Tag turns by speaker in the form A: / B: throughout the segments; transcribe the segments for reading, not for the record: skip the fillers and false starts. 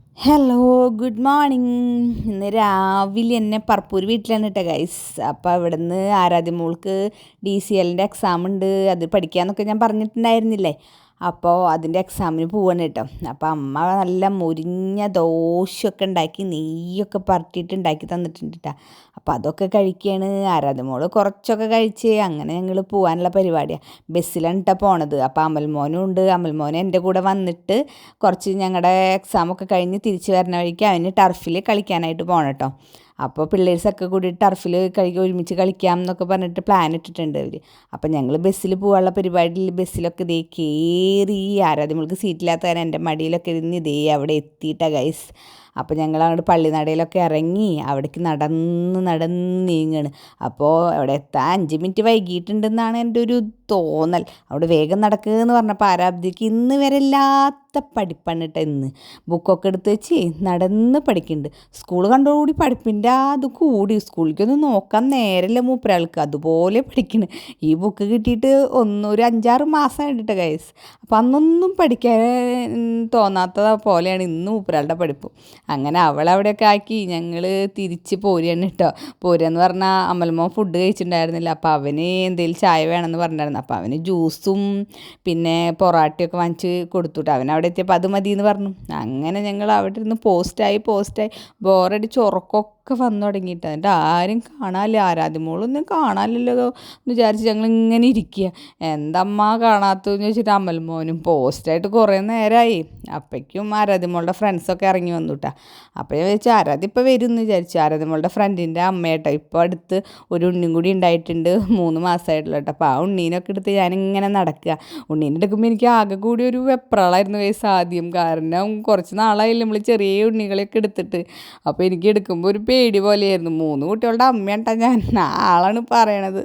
A: Hello, good morning. ഇന്ന് രാവിലെ തന്നെ പറപ്പൂർ വീട്ടിലാണ് കേട്ടോ ഗൈസ്. അപ്പോൾ അവിടെ നിന്ന് ആരാധ്യ മോൾക്ക് DCLൻ്റെ എക്സാം ഉണ്ട്, അത് പഠിക്കാമെന്നൊക്കെ ഞാൻ പറഞ്ഞിട്ടുണ്ടായിരുന്നില്ലേ. അപ്പോൾ അതിൻ്റെ എക്സാമിന് പോവാണ് കേട്ടോ. അപ്പോൾ അമ്മ നല്ല മുരിഞ്ഞ ദോശയൊക്കെ ഉണ്ടാക്കി നെയ്യൊക്കെ പരട്ടിയിട്ട് ഉണ്ടാക്കി തന്നിട്ടുണ്ട് കേട്ടോ. അപ്പോൾ അതൊക്കെ കഴിക്കുകയാണ്. ആരാധ്യ മോൾ കുറച്ചൊക്കെ കഴിച്ച് അങ്ങനെ ഞങ്ങൾ പോകാനുള്ള പരിപാടിയാണ്. ബസ്സിലാണ് കേട്ടോ പോണത്. അപ്പോൾ അമൽമോനും ഉണ്ട്. അമൽമോൻ എൻ്റെ കൂടെ വന്നിട്ട് കുറച്ച് ഞങ്ങളുടെ എക്സാമൊക്കെ കഴിഞ്ഞ് തിരിച്ച് വരുന്ന വഴിക്ക് അവന് ടർഫിൽ കളിക്കാനായിട്ട് പോകണം കേട്ടോ. അപ്പോൾ പിള്ളേഴ്സൊക്കെ കൂടി ടർഫിൽ ഒരുമിച്ച് കളിക്കാം എന്നൊക്കെ പറഞ്ഞിട്ട് പ്ലാൻ ഇട്ടിട്ടുണ്ട് അവർ. അപ്പോൾ ഞങ്ങൾ ബസ്സിൽ പോകാനുള്ള പരിപാടിയിൽ ബസ്സിലൊക്കെ ഇതേ കയറി. ആരാധ്യമൾക്ക് സീറ്റില്ലാത്ത കാരണം എൻ്റെ മടിയിലൊക്കെ ഇരുന്ന് ഇതേ അവിടെ എത്തിയിട്ടാ ഗൈസ്. അപ്പോൾ ഞങ്ങൾ അങ്ങോട്ട് പള്ളിനടയിലൊക്കെ ഇറങ്ങി അവിടേക്ക് നടന്ന് നീങ്ങുകയാണ്. അപ്പോൾ അവിടെ എത്താൻ 5 മിനിറ്റ് വൈകിട്ടുണ്ടെന്നാണ് എൻ്റെ ഒരു തോന്നൽ. അവിടെ വേഗം നടക്കുകയെന്ന് പറഞ്ഞപ്പോൾ ആരാധ്യക്ക് ഇന്ന് വരെ ഇല്ലാത്ത പഠിപ്പാണ് കേട്ടോ. ഇന്ന് ബുക്കൊക്കെ എടുത്ത് വെച്ച് നടന്ന് പഠിക്കുന്നുണ്ട്. സ്കൂൾ കണ്ടോടുകൂടി പഠിപ്പിൻ്റെ അത് കൂടി. സ്കൂളിലേക്കൊന്നും നോക്കാൻ നേരമില്ല മൂപ്പരാൾക്ക്, അതുപോലെ പഠിക്കണ്. ഈ ബുക്ക് കിട്ടിയിട്ട് ഒരു 5-6 മാസമായിട്ട് ഗൈസ്. അപ്പോൾ അന്നൊന്നും പഠിക്കാൻ തോന്നാത്ത പോലെയാണ് ഇന്ന് മൂപ്പരാളുടെ പഠിപ്പ്. അങ്ങനെ അവളവിടെയൊക്കെ ആക്കി ഞങ്ങൾ തിരിച്ച് പോരുകയാണ് കേട്ടോ. പോരുകയെന്ന് പറഞ്ഞാൽ അമൽമോൻ ഫുഡ് കഴിച്ചിട്ടുണ്ടായിരുന്നില്ല. അപ്പോൾ അവന് എന്തെങ്കിലും ചായ വേണമെന്ന് പറഞ്ഞിട്ടുണ്ടായിരുന്നു. അപ്പോൾ അവന് ജ്യൂസും പിന്നെ പൊറാട്ടയൊക്കെ വാങ്ങിച്ച് കൊടുത്തുട്ടോ. അവൻ അവിടെ എത്തിയപ്പോൾ അത് മതി എന്ന് പറഞ്ഞു. അങ്ങനെ ഞങ്ങൾ അവിടെ ഇരുന്ന് പോസ്റ്റായി ബോറടിച്ച് ഉറക്കമൊക്കെ വന്നു തുടങ്ങിയിട്ട്. എന്നിട്ട് ആരും കാണാനില്ല, ആരാധ്യമോളൊന്നും കാണാനില്ലല്ലോ എന്ന് വിചാരിച്ച് ഞങ്ങൾ ഇങ്ങനെ ഇരിക്കുക. എന്തമ്മ കാണാത്തതെന്ന് ചോദിച്ചിട്ട് അമൽമോനും പോസ്റ്റായിട്ട് കുറേ നേരമായി. അപ്പോഴേക്കും ആരാധ്യമോളുടെ ഫ്രണ്ട്സൊക്കെ ഇറങ്ങി വന്നു കേട്ടോ. അപ്പോൾ ഞാൻ വിചാരിച്ചു ആരാധ്യ ഇപ്പോൾ വരും എന്ന് വിചാരിച്ചു. ആരാധ്യമോളുടെ ഫ്രണ്ടിൻ്റെ അമ്മയേട്ടോ. ഇപ്പോൾ അടുത്ത് ഒരു ഉണ്ണിയും കൂടി ഉണ്ടായിട്ടുണ്ട്, 3 മാസമായിട്ടുള്ള കേട്ടോ. അപ്പോൾ ആ ഉണ്ണീനൊക്കെ എടുത്ത് ഞാനിങ്ങനെ നടക്കുക. ഉണ്ണീനെ എടുക്കുമ്പോൾ എനിക്ക് ആകെ കൂടി ഒരു വെപ്രാളായിരുന്നു കേസ് ആദ്യം. കാരണം കുറച്ച് നാളായില്ല നമ്മൾ ചെറിയ ഉണ്ണികളെയൊക്കെ എടുത്തിട്ട്. അപ്പോൾ എനിക്ക് എടുക്കുമ്പോൾ ഒരു പേടി പോലെയായിരുന്നു. 3 കുട്ടികളുടെ അമ്മയാണ്ടാ ഞാൻ, ആളാണ് പറയണത്.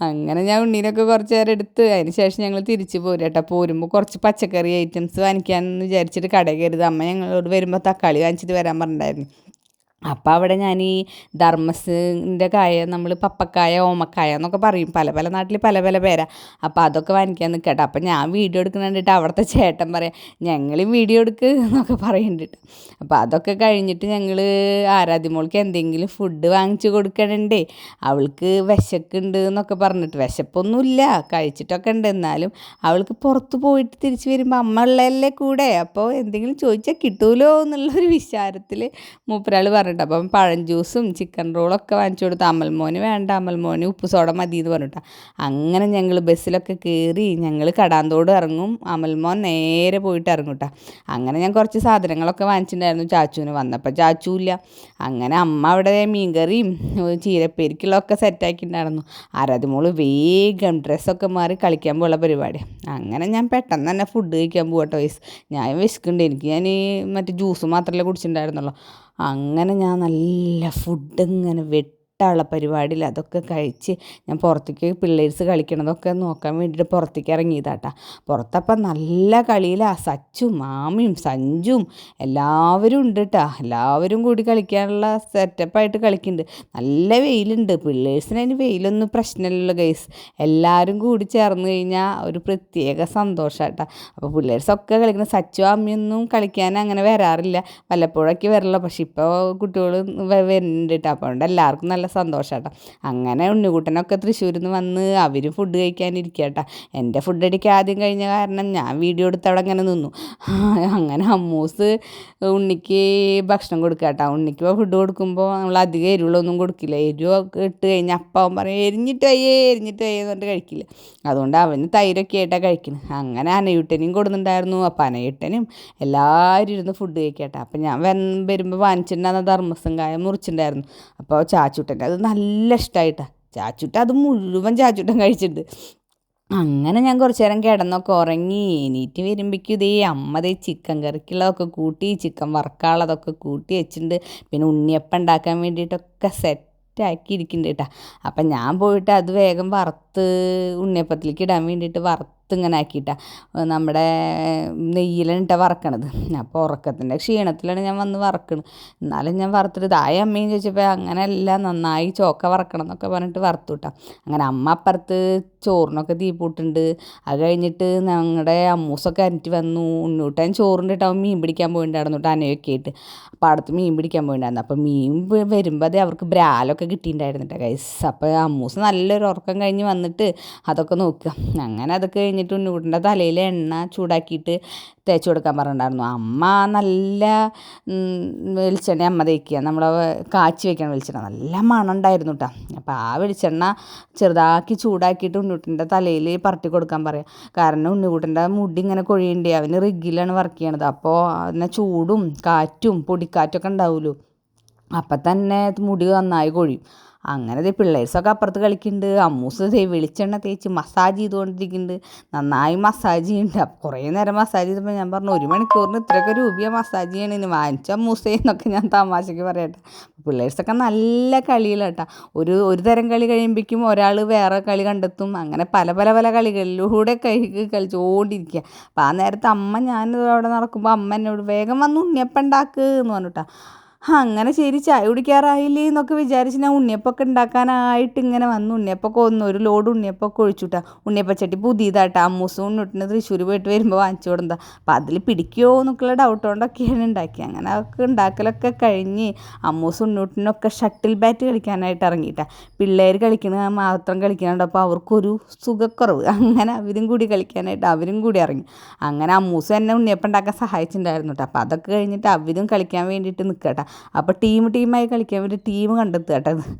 A: അങ്ങനെ ഞാൻ ഉണ്ണീനൊക്കെ കുറച്ച് നേരം എടുത്ത് അതിന് ശേഷം ഞങ്ങൾ തിരിച്ച് പോരും കേട്ടോ. പോരുമ്പോൾ കുറച്ച് പച്ചക്കറി ഐറ്റംസ് വാങ്ങിക്കാമെന്ന് വിചാരിച്ചിട്ട് കടയിൽ കയറിയത്. അമ്മ ഞങ്ങളോട് വരുമ്പോൾ തക്കാളി വാങ്ങിച്ചിട്ട് വരാൻ പറഞ്ഞിട്ടുണ്ടായിരുന്നു. അപ്പോൾ അവിടെ ഞാൻ ഈ ധർമ്മസിൻ്റെ കായ, നമ്മൾ പപ്പക്കായ ഓമക്കായ എന്നൊക്കെ പറയും, പല നാട്ടിൽ പല പേരാ. അപ്പോൾ അതൊക്കെ വാങ്ങിക്കാൻ നിൽക്കട്ടെ. അപ്പോൾ ഞാൻ വീഡിയോ എടുക്കുന്ന കണ്ടിട്ട് അവിടുത്തെ ചേട്ടൻ പറയാം ഞങ്ങളും വീഡിയോ എടുക്ക് എന്നൊക്കെ പറയുന്നുണ്ട്. അപ്പോൾ അതൊക്കെ കഴിഞ്ഞിട്ട് ഞങ്ങൾ ആരാധ്യമോൾക്ക് എന്തെങ്കിലും ഫുഡ് വാങ്ങിച്ച് കൊടുക്കണുണ്ടേ. അവൾക്ക് വിശക്കുണ്ട് എന്നൊക്കെ പറഞ്ഞിട്ട്, വിശപ്പൊന്നുമില്ല, കഴിച്ചിട്ടൊക്കെ ഉണ്ട്. എന്നാലും അവൾക്ക് പുറത്ത് പോയിട്ട് തിരിച്ച് വരുമ്പോൾ അമ്മ ഉള്ളതല്ലേ കൂടെ, അപ്പോൾ എന്തെങ്കിലും ചോദിച്ചാൽ കിട്ടുമല്ലോ എന്നുള്ളൊരു വിചാരത്തിൽ മൂപ്പരാൾ പറഞ്ഞു. അപ്പം പഴം ജ്യൂസും ചിക്കൻ റോളൊക്കെ വാങ്ങിച്ചു കൊടുത്തു. അമൽമോന് വേണ്ട, അമൽമോന് ഉപ്പ് സോഡ മതി എന്ന് പറഞ്ഞിട്ടാ. അങ്ങനെ ഞങ്ങൾ ബസ്സിലൊക്കെ കയറി ഞങ്ങൾ കടാന്തോട് ഇറങ്ങും. അമൽമോൻ നേരെ പോയിട്ട് ഇറങ്ങും കേട്ടോ. അങ്ങനെ ഞാൻ കുറച്ച് സാധനങ്ങളൊക്കെ വാങ്ങിച്ചിട്ടുണ്ടായിരുന്നു. ചാച്ചുവിന് വന്നപ്പോൾ ചാച്ചുവില്ല. അങ്ങനെ അമ്മ അവിടെ മീൻകറിയും ചീരപ്പേരിക്കുള്ളതൊക്കെ സെറ്റാക്കിയിട്ടുണ്ടായിരുന്നു. ആരാധ്യമോള് വേഗം ഡ്രസ്സൊക്കെ മാറി കളിക്കാൻ പോലുള്ള പരിപാടി. അങ്ങനെ ഞാൻ പെട്ടെന്ന് തന്നെ ഫുഡ് കഴിക്കാൻ പോകട്ടോ വയസ്സ്. ഞാൻ വിശക്കുന്നുണ്ട്, എനിക്ക് ഞാൻ മറ്റേ ജ്യൂസ് മാത്രമല്ലേ കുടിച്ചിട്ടുണ്ടായിരുന്നുള്ളൂ. അങ്ങനെ ഞാൻ നല്ല ഫുഡ് ഇങ്ങനെ വെട്ടാനുള്ള പരിപാടിയിൽ അതൊക്കെ കഴിച്ച് ഞാൻ പുറത്തേക്ക് പിള്ളേർസ് കളിക്കണതൊക്കെ നോക്കാൻ വേണ്ടിയിട്ട് പുറത്തേക്ക് ഇറങ്ങിയതാട്ടാ. പുറത്തപ്പം നല്ല കളിയിലാണ്. സച്ചും മാമിയും സഞ്ജും എല്ലാവരും ഉണ്ട് കേട്ടോ. എല്ലാവരും കൂടി കളിക്കാനുള്ള സെറ്റപ്പായിട്ട് കളിക്കുന്നുണ്ട്. നല്ല വെയിലുണ്ട്. പിള്ളേഴ്സിന് അതിന് വെയിലൊന്നും പ്രശ്നമില്ലല്ലോ ഗൈസ്. എല്ലാവരും കൂടി ചേർന്ന് കഴിഞ്ഞാൽ ഒരു പ്രത്യേക സന്തോഷമായിട്ടാ. അപ്പോൾ പിള്ളേഴ്സൊക്കെ കളിക്കണം. സച്ചു അമ്മയൊന്നും കളിക്കാൻ അങ്ങനെ വരാറില്ല, വല്ലപ്പോഴൊക്കെ വരില്ല. പക്ഷെ ഇപ്പോൾ കുട്ടികൾ വരുന്നുണ്ട് കേട്ടോ. അപ്പോൾ അതുകൊണ്ട് എല്ലാവർക്കും നല്ല സന്തോഷമാട്ടോ. അങ്ങനെ ഉണ്ണിക്കുട്ടനൊക്കെ തൃശ്ശൂരിൽ നിന്ന് വന്ന് അവരും ഫുഡ് കഴിക്കാനിരിക്കുക കേട്ടോ. എൻ്റെ ഫുഡ് അടിക്കാൻ ആദ്യം കഴിഞ്ഞ കാരണം ഞാൻ വീഡിയോ എടുത്ത് അവിടെ അങ്ങനെ നിന്നു. അങ്ങനെ അമ്മൂസ് ഉണ്ണിക്ക് ഭക്ഷണം കൊടുക്കുക കേട്ടോ. ഉണ്ണിക്ക് ഫുഡ് കൊടുക്കുമ്പോൾ നമ്മൾ അധികം എരിവുള്ളൊന്നും കൊടുക്കില്ല. എരിവ് ഇട്ട് കഴിഞ്ഞാൽ അപ്പം പറയും എരിഞ്ഞിട്ട് വയ്യേ എന്ന് പറഞ്ഞിട്ട് കഴിക്കില്ല. അതുകൊണ്ട് അവന് തൈരൊക്കെ ആയിട്ടാണ് കഴിക്കുന്നത്. അങ്ങനെ അനയുട്ടനെയും കൊടുക്കുന്നുണ്ടായിരുന്നു. അപ്പം അനയുട്ടനും എല്ലാവരും ഇരുന്ന് ഫുഡ് കഴിക്കട്ടെ. അപ്പം ഞാൻ വരുമ്പോൾ വാങ്ങിച്ചിട്ടുണ്ടായിരുന്ന ധർമ്മസും കായ മുറിച്ചിട്ടുണ്ടായിരുന്നു. അപ്പോൾ ചാച്ചുട്ടൻ്റെ അത് നല്ല ഇഷ്ടമായിട്ടാണ്. ചാച്ചുട്ട അത് മുഴുവൻ ചാച്ചുട്ടൻ കഴിച്ചിട്ടുണ്ട്. അങ്ങനെ ഞാൻ കുറച്ച് നേരം കിടന്നൊക്കെ ഉറങ്ങി. എണീറ്റ് വരുമ്പോഴേക്കും ഇതേ അമ്മ ചിക്കൻ കറിക്കുള്ളതൊക്കെ കൂട്ടി, ചിക്കൻ വറക്കാനുള്ളതൊക്കെ കൂട്ടി വെച്ചിട്ടുണ്ട്. പിന്നെ ഉണ്ണിയപ്പം ഉണ്ടാക്കാൻ വേണ്ടിയിട്ടൊക്കെ സെറ്റാക്കി ഇരിക്കുന്നുണ്ട് കേട്ടോ. അപ്പം ഞാൻ പോയിട്ട് അത് വേഗം വറുത്ത് ഉണ്ണിയപ്പത്തിലേക്ക് ഇടാൻ വേണ്ടിയിട്ട് ഇങ്ങനെ ആക്കിയിട്ടാണ് നമ്മുടെ നെയ്യിലിട്ട വറക്കണത്. അപ്പോൾ ഉറക്കത്തിൻ്റെ ക്ഷീണത്തിലാണ് ഞാൻ വന്ന് വറക്കണത്. എന്നാലും ഞാൻ വറുത്തിട്ട് ഇതായ അമ്മയും ചോദിച്ചപ്പോൾ അങ്ങനെയല്ല, നന്നായി ചോക്ക വറക്കണം എന്നൊക്കെ പറഞ്ഞിട്ട് വറുത്തു കിട്ടാം. അങ്ങനെ അമ്മ അപ്പുറത്ത് ചോറിനൊക്കെ തീപ്പൂട്ടുണ്ട്. അത് കഴിഞ്ഞിട്ട് ഞങ്ങളുടെ അമ്മൂസൊക്കെ അനിറ്റ് വന്നു. ഉണ്ണൂട്ടൻ ചോറിൻ്റെ അവൻ മീൻ പിടിക്കാൻ പോയിട്ടുണ്ടായിരുന്നു കേട്ടോ, അനയൊക്കെ ആയിട്ട് പാടത്ത് മീൻ പിടിക്കാൻ പോയിട്ടുണ്ടായിരുന്നു. അപ്പോൾ മീൻ വരുമ്പോൾ അത് അവർക്ക് ബ്രാലൊക്കെ കിട്ടിയിട്ടുണ്ടായിരുന്നു കേട്ടോ ഗൈസ്. അപ്പോൾ അമ്മൂസ് നല്ലൊരു ഉറക്കം കഴിഞ്ഞ് വന്നിട്ട് അതൊക്കെ നോക്കുക. അങ്ങനെ അതൊക്കെ കഴിഞ്ഞിട്ട് ഉണ്ണൂട്ടിൻ്റെ തലയിൽ എണ്ണ ചൂടാക്കിയിട്ട് തേച്ച് കൊടുക്കാൻ പറഞ്ഞിട്ടുണ്ടായിരുന്നു. അമ്മ നല്ല വെളിച്ചെണ്ണ അമ്മ തേക്കുക, നമ്മളെ കാച്ചി വെക്കണം വെളിച്ചെണ്ണ, നല്ല മണം ഉണ്ടായിരുന്നു കേട്ടോ. അപ്പോൾ ആ വെളിച്ചെണ്ണ ചെറുതാക്കി ചൂടാക്കിയിട്ട് ഉണ്ണൂട്ടിൻ്റെ തലയിൽ പരട്ടി കൊടുക്കാൻ പറയാം. കാരണം ഉണ്ണിക്കുട്ടൻ്റെ മുടി ഇങ്ങനെ കൊഴിയുണ്ട്, അവന് റിഗിലാണ് വർക്ക് ചെയ്യണത്. അപ്പോൾ അതിനെ ചൂടും കാറ്റും പൊടിക്കാറ്റൊക്കെ ഉണ്ടാവുമല്ലോ, അപ്പം തന്നെ മുടി നന്നായി കൊഴിയും. അങ്ങനെ പിള്ളേഴ്സൊക്കെ അപ്പുറത്ത് കളിക്കുന്നുണ്ട്. അമ്മൂസ് വെളിച്ചെണ്ണ തേച്ച് മസാജ് ചെയ്തുകൊണ്ടിരിക്കുന്നുണ്ട്, നന്നായി മസാജ് ചെയ്യുന്നുണ്ട്. അപ്പോൾ കുറേ നേരം മസാജ് ചെയ്തപ്പോൾ ഞാൻ പറഞ്ഞു 1 മണിക്കൂറിന് ഇത്രയൊക്കെ രൂപയാണ് മസാജ് ചെയ്യണേന്, വാങ്ങിച്ച അമ്മൂസേ എന്നൊക്കെ ഞാൻ തമാശയ്ക്ക് പറയട്ടെ. പിള്ളേഴ്സൊക്കെ നല്ല കളിയിലാട്ടോ. ഒരു തരം കളി കഴിയുമ്പോഴേക്കും ഒരാൾ വേറെ കളി കണ്ടെത്തും. അങ്ങനെ പല പല പല കളികളിലൂടെ കളിച്ചുകൊണ്ടിരിക്കുക. അപ്പോൾ ആ നേരത്തെ ഞാൻ അവിടെ നടക്കുമ്പോൾ അമ്മ എന്നോട് വേഗം വന്ന് ഉണ്ണിയപ്പം ഉണ്ടാക്ക് എന്ന് പറഞ്ഞിട്ടാ. അങ്ങനെ ശരി ചായ കുടിക്കാറായില്ലേ എന്നൊക്കെ വിചാരിച്ച് ഞാൻ ഉണ്ണിയപ്പമൊക്കെ ഉണ്ടാക്കാനായിട്ട് ഇങ്ങനെ വന്നു. ഉണ്ണിയപ്പമൊക്കെ ഒരു ലോഡ് ഉണ്ണിയപ്പമൊക്കെ ഒഴിച്ചുട്ടാ. ഉണ്ണിയപ്പച്ചട്ടി പുതിയതായിട്ടാ, അമ്മൂസും ഉണ്ണിട്ടിന് തൃശ്ശൂർ പോയിട്ട് വരുമ്പോൾ വാങ്ങിച്ചു കൊടുത്താൽ. അപ്പം അതിൽ പിടിക്കുമോ എന്നൊക്കെയുള്ള ഡൗട്ട് കൊണ്ടൊക്കെയാണ് ഉണ്ടാക്കിയത്. അങ്ങനെ അവർക്ക് ഉണ്ടാക്കലൊക്കെ കഴിഞ്ഞ് അമ്മൂസും ഉണ്ണൂട്ടിനൊക്കെ ഷട്ടിൽ ബാറ്റ് കളിക്കാനായിട്ട് ഇറങ്ങിയിട്ടാ. പിള്ളേർ കളിക്കണ മാത്രം കളിക്കാനുണ്ട്. അപ്പോൾ അവർക്കൊരു സുഖക്കുറവ്, അങ്ങനെ അവരും കൂടി കളിക്കാനായിട്ട് അവരും കൂടി ഇറങ്ങി. അങ്ങനെ അമ്മൂസ് എന്നെ ഉണ്ണിയപ്പം ഉണ്ടാക്കാൻ സഹായിച്ചിട്ടുണ്ടായിരുന്നു കേട്ടോ. അപ്പോൾ അതൊക്കെ കഴിഞ്ഞിട്ട് അവരും കളിക്കാൻ വേണ്ടിയിട്ട് നിൽക്കട്ടെ. അപ്പോൾ ടീമായി കളിക്കാൻ വേണ്ടി ടീം കണ്ടെത്തുക കേട്ടോ.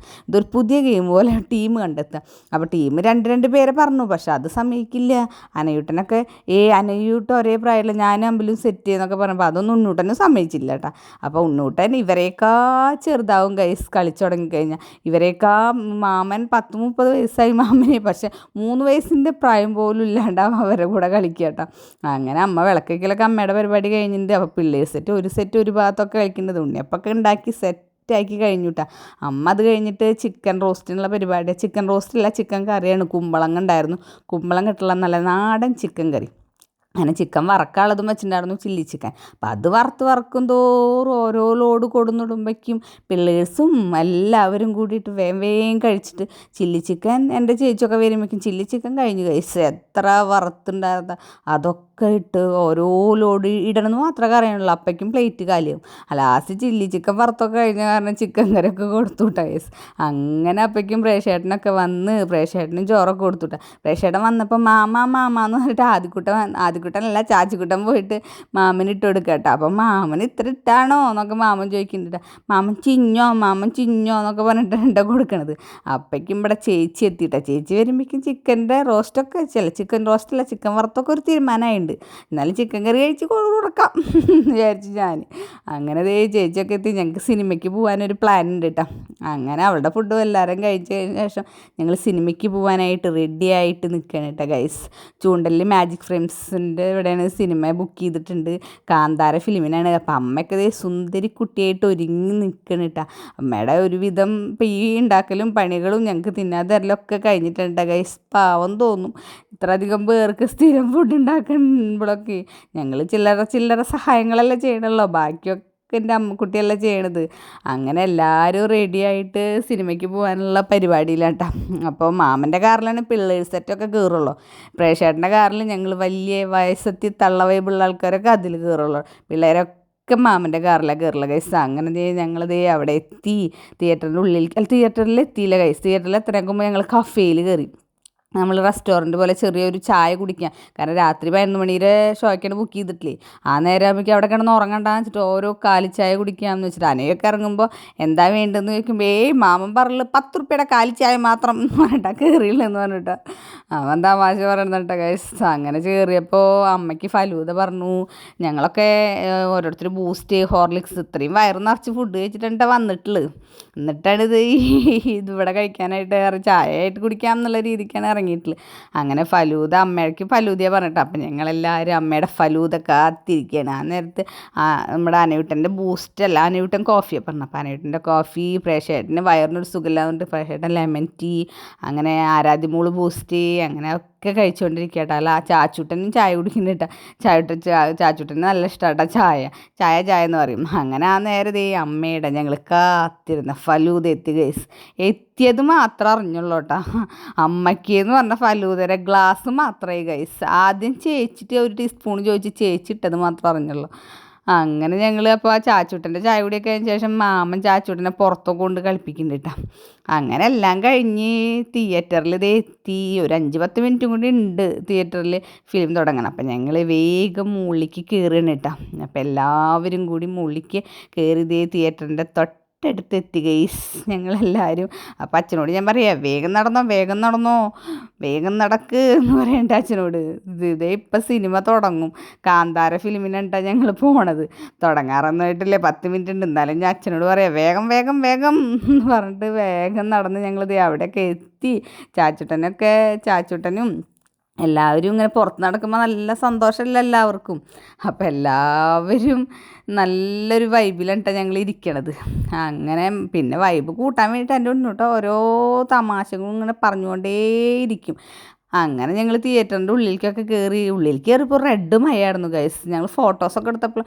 A: ഇതൊരു പുതിയ ഗെയിം പോലെ ടീം കണ്ടെത്തുക. അപ്പോൾ ടീം രണ്ട് പേരെ പറഞ്ഞു, പക്ഷെ അത് സമ്മതിക്കില്ല. അനയൂട്ടനൊക്കെ അനയൂട്ടൻ ഒരേ പ്രായമില്ല, ഞാനും അമ്പലും സെറ്റ് ചെയ്യുന്നൊക്കെ പറയുമ്പോൾ അതൊന്നും ഉണ്ണൂട്ടനും സമ്മതിച്ചില്ല കേട്ടോ. അപ്പോൾ ഉണ്ണൂട്ടൻ ഇവരേക്കാ ചെറുതാവും ഗൈസ് കളിച്ചു തുടങ്ങിക്കഴിഞ്ഞാൽ. ഇവരേക്കാ മാമൻ 10-30 വയസ്സായി മാമനെ, പക്ഷെ 3 വയസ്സിൻ്റെ പ്രായം പോലും ഇല്ലാണ്ടാവും അവരുടെ കൂടെ കളിക്കുക കേട്ടോ. അങ്ങനെ അമ്മ വിളക്കയ്ക്കലൊക്കെ അമ്മയുടെ പരിപാടി കഴിഞ്ഞിട്ടുണ്ട്. അപ്പോൾ പിള്ളേർ ഒരു സെറ്റ് ഒരു ഭാഗത്തൊക്കെ കളിക്കേണ്ടത് ഉണ്ണിയപ്പൊക്കെ ഉണ്ടാക്കി സെറ്റാക്കി കഴിഞ്ഞു കേട്ടോ. അമ്മ അത് കഴിഞ്ഞിട്ട് ചിക്കൻ റോസ്റ്റിനുള്ള പരിപാടിയാണ്. ചിക്കൻ റോസ്റ്റല്ല, ചിക്കൻ കറിയാണ്. കുമ്പളങ്ങ ഉണ്ടായിരുന്നു, കുമ്പളങ്ങ ഇട്ടുള്ള നല്ല നാടൻ ചിക്കൻ കറി. അങ്ങനെ ചിക്കൻ വറക്കാനുള്ളതും വെച്ചിട്ടുണ്ടായിരുന്നു, ചില്ലി ചിക്കൻ. അപ്പം അത് വറക്കും തോറും ഓരോ ലോഡ് കൊടുന്നിടുമ്പോഴേക്കും പിള്ളേഴ്സും എല്ലാവരും കൂടിയിട്ട് വേഗം കഴിച്ചിട്ട് ചില്ലി ചിക്കൻ എൻ്റെ ചേച്ചിയൊക്കെ വരുമ്പോഴേക്കും ചില്ലി ചിക്കൻ കഴിഞ്ഞു കഴിച്ച് എത്ര വറുത്തുണ്ടായിരുന്ന അതൊക്കെ ഇട്ട് ഓരോ ലോഡ് ഇടണമെന്ന് മാത്രമേ അറിയുള്ളൂ. അപ്പോഴേക്കും പ്ലേറ്റ് കാലിയാവും. ലാസ്റ്റ് ചില്ലി ചിക്കൻ വറുത്തൊക്കെ കഴിഞ്ഞ കാരണം ചിക്കൻ കറിയൊക്കെ കൊടുത്തുവിട്ട കേസ്. അങ്ങനെ അപ്പോഴേക്കും പ്രേക്ഷേട്ടനൊക്കെ വന്ന് പ്രേക്ഷേട്ടനും ചോറൊക്കെ കൊടുത്തുവിട്ട. പ്രേക്ഷേട്ടൻ വന്നപ്പോൾ മാമാന്ന് പറഞ്ഞിട്ട് ആദ്യക്കുട്ടനല്ല ചാച്ചിക്കുട്ടൻ പോയിട്ട് മാമന് ഇട്ട് കൊടുക്കുക കേട്ടോ. അപ്പം മാമന് ഇത്ര ഇട്ടാണോ എന്നൊക്കെ മാമൻ ചോദിക്കുന്നുണ്ട്. മാമൻ ചിഞ്ഞോ എന്നൊക്കെ പറഞ്ഞിട്ടാണ് കൊടുക്കണത്. അപ്പോഴേക്കും ഇവിടെ ചേച്ചി എത്തിയിട്ടാ. ചേച്ചി വരുമ്പോഴേക്കും ചിക്കൻ്റെ റോസ്റ്റൊക്കെ ചിക്കൻ റോസ്റ്റല്ല, ചിക്കൻ വറുത്തൊക്കെ ഒരു തീരുമാനമായിട്ടുണ്ട്. എന്നാലും ചിക്കൻ കറി കഴിച്ച് കൊടുക്കാം വിചാരിച്ചു ഞാൻ. അങ്ങനെ ചേച്ചിയൊക്കെ എത്തി. ഞങ്ങൾക്ക് സിനിമയ്ക്ക് പോകാനൊരു പ്ലാൻ ഉണ്ട് കേട്ടോ. അങ്ങനെ അവളുടെ ഫുഡും എല്ലാവരും കഴിച്ചതിന് ശേഷം ഞങ്ങൾ സിനിമയ്ക്ക് പോകാനായിട്ട് റെഡി ആയിട്ട് നിൽക്കണം കേട്ടോ ഗൈസ്. ചൂണ്ടലിൽ മാജിക് ഫ്രെയിംസിൻ്റെ ഇവിടെയാണ് സിനിമ ബുക്ക് ചെയ്തിട്ടുണ്ട്. കാന്താര ഫിലിമിനാണ്. അപ്പം അമ്മയൊക്കെ സുന്ദരി കുട്ടിയായിട്ട് ഒരുങ്ങി നിൽക്കണം കേട്ടോ. അമ്മയുടെ ഒരുവിധം ഇപ്പം ഈ ഉണ്ടാക്കലും പണികളും ഞങ്ങൾക്ക് തിന്നാതരലൊക്കെ കഴിഞ്ഞിട്ടുണ്ട് ഗൈസ്. പാവം തോന്നും ഇത്ര അധികം പേർക്ക് സ്ഥിരം ഫുഡ് ഉണ്ടാക്കുമ്പോഴൊക്കെ. ഞങ്ങൾ ചില്ലറ സഹായങ്ങളെല്ലാം ചെയ്യണമല്ലോ, ബാക്കിയൊക്കെ എൻ്റെ അമ്മക്കുട്ടിയല്ല ചെയ്യണത്. അങ്ങനെ എല്ലാവരും റെഡിയായിട്ട് സിനിമയ്ക്ക് പോകാനുള്ള പരിപാടിയിലാണ് കേട്ടോ. അപ്പോൾ മാമൻ്റെ കാറിലാണ് പിള്ളേർ സെറ്റൊക്കെ കയറുള്ളൂ. പ്രേക്ഷേട്ടൻ്റെ കാറിൽ ഞങ്ങൾ വലിയ വയസ്സെത്തി തള്ളവൈബുള്ള ആൾക്കാരൊക്കെ അതിൽ കയറുള്ളൂ. പിള്ളേരൊക്കെ മാമൻ്റെ കാറിലാണ് കയറുള്ള ഗൈസ്. അങ്ങനെ ഞങ്ങളത് അവിടെ എത്തി. തിയേറ്ററിൽ എത്തിയില്ല ഗൈസ്. തിയേറ്ററിൽ എത്രയാക്കുമ്പോൾ ഞങ്ങൾ കഫേയിൽ കയറി. നമ്മൾ റെസ്റ്റോറൻറ്റ് പോലെ ചെറിയൊരു ചായ കുടിക്കാം. കാരണം രാത്രി 11 മണിയുടെ ഷോയ്ക്കാണ് ബുക്ക് ചെയ്തിട്ടില്ലേ. ആ നേരം ആകുമ്പോഴേക്കും അവിടെ കിടന്ന് ഉറങ്ങണ്ടാന്ന് വെച്ചിട്ട് ഓരോ കാലിച്ചായ കുടിക്കാമെന്ന് വെച്ചിട്ട് അനയൊക്കെ ഇറങ്ങുമ്പോൾ എന്താ വേണ്ടതെന്ന് ചോദിക്കുമ്പോൾ മാമൻ പറഞ്ഞു 10 റുപ്യയുടെ കാലിച്ചായ മാത്രം പറഞ്ഞിട്ടാ കയറിയില്ലെന്ന് പറഞ്ഞിട്ടാ അവൻ തമാശ പറയുന്നുട്ടോ ഗൈസ്. അങ്ങനെ കയറിയപ്പോൾ അമ്മയ്ക്ക് ഫലൂദ പറഞ്ഞു. ഞങ്ങളൊക്കെ ഓരോരുത്തർ ബൂസ്റ്റ് ഹോർലിക്സ് ഇത്രയും വയറ് നിറച്ച് ഫുഡ് കഴിച്ചിട്ടാണ് വന്നിട്ടുള്ളത്. എന്നിട്ടാണ് ഇതിവിടെ കഴിക്കാനായിട്ട് ചായ ആയിട്ട് കുടിക്കാം എന്നുള്ള രീതിക്കാണ് ഇറങ്ങിയിട്ടുള്ളത്. അങ്ങനെ ഫലൂദ അമ്മയ്ക്ക് ഫലൂദയാണ് പറഞ്ഞിട്ട് അപ്പം ഞങ്ങളെല്ലാവരും അമ്മയുടെ ഫലൂദ കാത്തിരിക്കുകയാണ്. ആ നേരത്ത് നമ്മുടെ അനയൂട്ടൻ്റെ ബൂസ്റ്റല്ല, അനയൂട്ടൻ കോഫിയാണ് പറഞ്ഞു. അപ്പോൾ അനയൂട്ടൻ്റെ കോഫി, പ്രേക്ഷേട്ടന് വയറിനൊരു സുഖമില്ലാതുകൊണ്ട് പ്രേക്ഷേട്ടൻ ലെമൺ ടീ, അങ്ങനെ ആരാധ്യമോള് ബൂസ്റ്റ്, അങ്ങനെ പതുക്കെ കഴിച്ചുകൊണ്ടിരിക്കട്ടെ. അല്ല ചാച്ചൂട്ടനും ചായ കുടിക്കുന്നുണ്ട് കേട്ടോ. ചാച്ചൂട്ടന് നല്ല ഇഷ്ടമാട്ടോ ചായ എന്ന് പറയും. അങ്ങനെ ആ നേരം അമ്മയുടെ ഞങ്ങൾ കാത്തിരുന്ന ഫലൂദ എത്തി ഗൈസ്. എത്തിയത് മാത്രം അറിഞ്ഞുള്ളൂ കേട്ടോ. അമ്മയ്ക്ക് എന്ന് പറഞ്ഞ ഫലൂദയുടെ ഗ്ലാസ് മാത്രമേ ഗൈസ്. ആദ്യം ചേച്ചിട്ട് ഒരു ടീസ്പൂൺ ചോദിച്ച് ചേച്ചി ഇട്ടത് മാത്രം അറിഞ്ഞുള്ളൂ. അങ്ങനെ ഞങ്ങൾ അപ്പോൾ ആ ചാച്ചൂട്ടൻ്റെ ചായ കുടിയൊക്കെ കഴിഞ്ഞ ശേഷം മാമൻ ചാച്ചൂട്ടനെ പുറത്തൊക്കെ കൊണ്ട് കളിപ്പിക്കുന്നുണ്ട് കേട്ടോ. അങ്ങനെ എല്ലാം കഴിഞ്ഞ് തിയേറ്ററിൽ എത്തി. ഒരു 5-10 മിനിറ്റും കൂടി ഉണ്ട് തിയേറ്ററിൽ ഫിലിം തുടങ്ങണം. അപ്പം ഞങ്ങൾ വേഗം മുകളിലേക്ക് കയറുകയാണ് കേട്ടോ. അപ്പം എല്ലാവരും കൂടി മുകളിലേക്ക് കയറി തിയേറ്ററിൻ്റെ തൊട്ടടുത്തെത്തി ഗൈസ് ഞങ്ങളെല്ലാവരും. അപ്പം അച്ഛനോട് ഞാൻ പറയാം, വേഗം നടന്നോ വേഗം നടക്ക് എന്ന് പറയണ്ട അച്ഛനോട്. ഇതേ ഇപ്പം സിനിമ തുടങ്ങും. കാന്താര ഫിലിമിനാണ് ഞങ്ങൾ പോണത്. തുടങ്ങാറൊന്നായിട്ടില്ലേ, 10 മിനിറ്റ് ഉണ്ട്. എന്നാലും ഞാൻ അച്ഛനോട് പറയാം വേഗം എന്ന് പറഞ്ഞിട്ട് വേഗം നടന്ന് ഞങ്ങളിത് അവിടെയൊക്കെ എത്തി. ചാച്ചൂട്ടനും എല്ലാവരും ഇങ്ങനെ പുറത്ത് നടക്കുമ്പോൾ നല്ല സന്തോഷമല്ല എല്ലാവർക്കും. അപ്പോൾ എല്ലാവരും നല്ലൊരു വൈബിലാണ് കേട്ടോ ഞങ്ങൾ ഇരിക്കണത്. അങ്ങനെ പിന്നെ വൈബ് കൂട്ടാൻ വേണ്ടിയിട്ട് എൻ്റെ ഉണ്ണൂട്ടോ ഓരോ തമാശകളും ഇങ്ങനെ പറഞ്ഞുകൊണ്ടേയിരിക്കും. അങ്ങനെ ഞങ്ങൾ തിയേറ്ററിൻ്റെ ഉള്ളിലേക്കൊക്കെ കയറിയപ്പോൾ റെഡ് മഴയായിരുന്നു ഗൈസ്. ഞങ്ങൾ ഫോട്ടോസൊക്കെ എടുത്തപ്പോൾ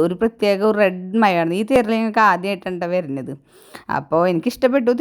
A: ഒരു പ്രത്യേക റെഡ് മഴയായിരുന്നു. ഈ തിയേറ്ററിൽ ഞങ്ങൾക്ക് ആദ്യമായിട്ടാണ് വരുന്നത്. അപ്പോൾ എനിക്കിഷ്ടപ്പെട്ടു.